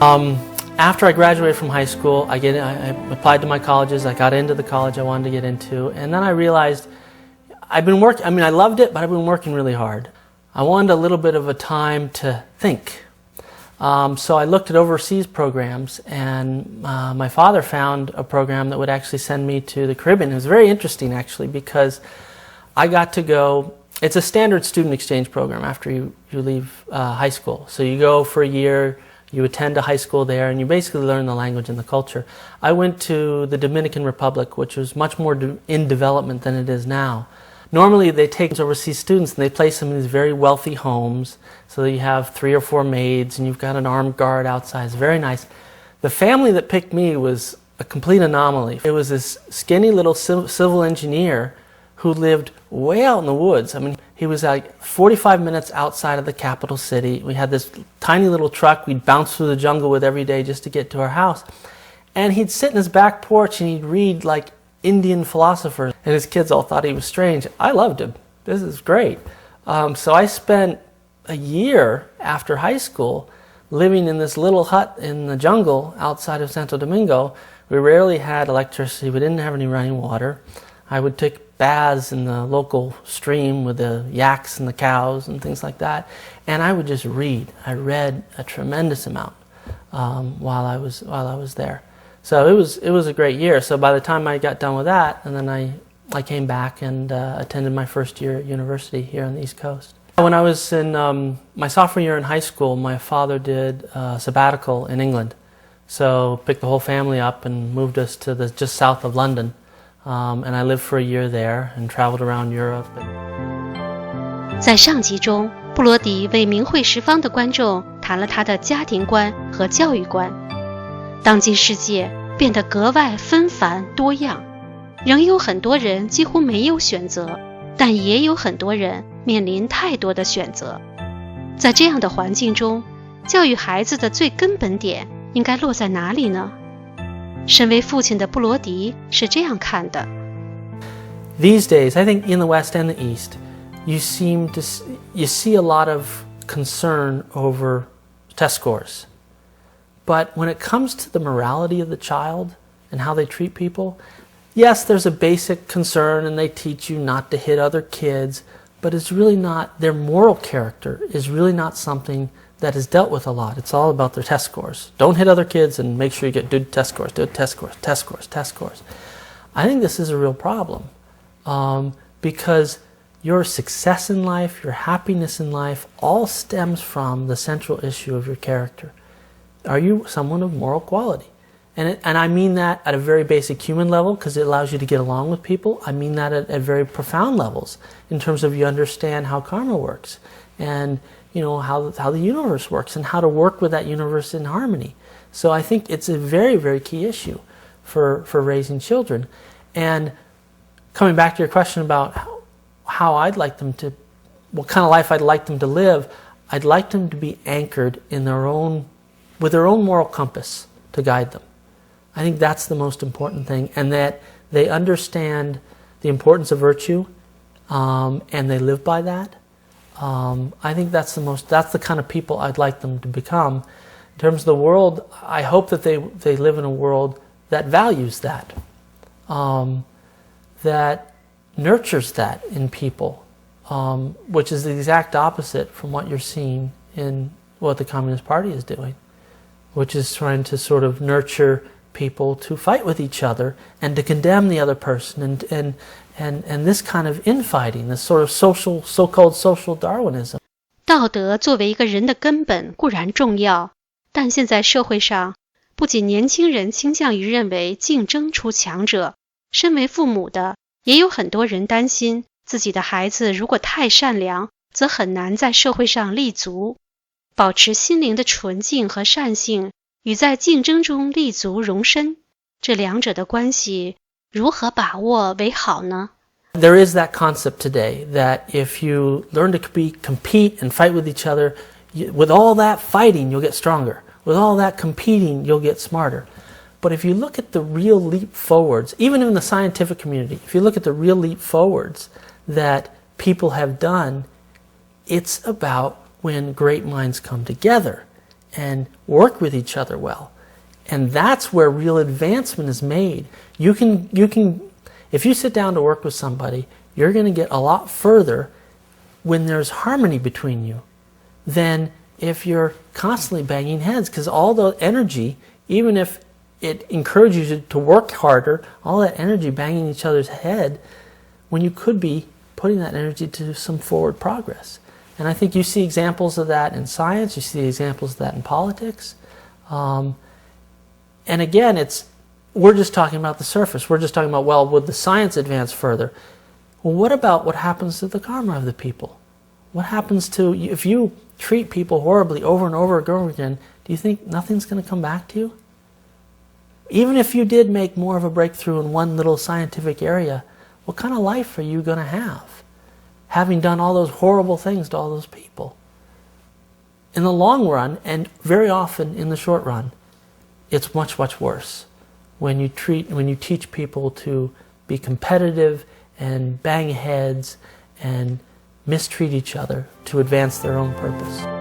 After I graduated from high school, I applied to my colleges. I got into the college I wanted to get into, and then I realized I've been working. I mean, I loved it, but I've been working really hard. I wanted a little bit of a time to think. So I looked at overseas programs, and my father found a program that would actually send me to the Caribbean. It was very interesting, actually, because I got to go. It's a standard student exchange program after you leave high school. So you go for a year, you attend a high school there, and you basically learn the language and the culture. I went to the Dominican Republic, which was much more in development than it is now. Normally they take overseas students and they place them in these very wealthy homes, so that you have 3 or 4 maids and you've got an armed guard outside. It's very nice. The family that picked me was a complete anomaly. It was this skinny little civil engineer who lived way out in the woods. I mean, he was like 45 minutes outside of the capital city. We had this tiny little truck we'd bounce through the jungle with every day just to get to our house. And he'd sit in his back porch and he'd read like Indian philosophers, and his kids all thought he was strange. I loved him. This is great. So I spent a year after high school living in this little hut in the jungle outside of Santo Domingo. We rarely had electricity. We didn't have any running water. I would take baths in the local stream with the yaks and the cows and things like that, and I would just read. I read a tremendous amount while I was there. So it was a great year. So by the time I got done with that, and then I came back and attended my first year at university here on the East Coast. When I was in my sophomore year in high school, my father did a sabbatical in England. So picked the whole family up and moved us to just south of London. And I lived for a year there and traveled around Europe. 在上集中，布罗迪为明慧十方的观众谈了他的家庭观和教育观。当今世界变得格外纷繁多样，仍有很多人几乎没有选择，但也有很多人面临太多的选择。在这样的环境中，教育孩子的最根本点应该落在哪里呢？身为父亲的布罗迪是这样看的。These days, I think in the West and the East, you see a lot of concern over test scores. But when it comes to the morality of the child and how they treat people, yes, there's a basic concern and they teach you not to hit other kids, but it's really not, their moral character is really not something that is dealt with a lot. It's all about their test scores. Don't hit other kids and make sure you get good test scores, good test scores, test scores, test scores. I think this is a real problem because your success in life, your happiness in life, all stems from the central issue of your character. Are you someone of moral quality? And I mean that at a very basic human level because it allows you to get along with people. I mean that at very profound levels in terms of you understand how karma works and how the universe works and how to work with that universe in harmony. So I think it's a very, very key issue for raising children. And coming back to your question about how I'd like them to, what kind of life I'd like them to live, I'd like them to be anchored in with their own moral compass to guide them. I think that's the most important thing, and that they understand the importance of virtue and they live by that. I think that's the kind of people I'd like them to become. In terms of the world, I hope that they live in a world that values that, that nurtures that in people, which is the exact opposite from what you're seeing in what the Communist Party is doing, which is trying to sort of nurture people to fight with each other and to condemn the other person and this kind of infighting, this sort of so-called social Darwinism. 道德作为一个人的根本固然重要，但现在社会上不仅年轻人倾向于认为竞争出强者，身为父母的也有很多人担心自己的孩子如果太善良，则很难在社会上立足。保持心灵的纯净和善性与在竞争中立足容身，这两者的关系如何把握为好呢？ There is that concept today that if you learn to compete and fight with each other, with all that fighting you'll get stronger. With all that competing you'll get smarter. But if you look at the real leap forwards, even in the scientific community, if you look at the real leap forwards that people have done, it's about when great minds come together and work with each other well. And that's where real advancement is made. You can, if you sit down to work with somebody, you're going to get a lot further when there's harmony between you than if you're constantly banging heads, because all the energy, even if it encourages you to work harder, all that energy banging each other's head, when you could be putting that energy to some forward progress. And I think you see examples of that in science, you see examples of that in politics. And again, we're just talking about the surface. We're just talking about, well, would the science advance further? Well, what about what happens to the karma of the people? What happens to, if you treat people horribly over and over again, do you think nothing's going to come back to you? Even if you did make more of a breakthrough in one little scientific area, what kind of life are you going to have, having done all those horrible things to all those people? In the long run, and very often in the short run, it's much, much worse when you teach people to be competitive and bang heads and mistreat each other to advance their own purpose.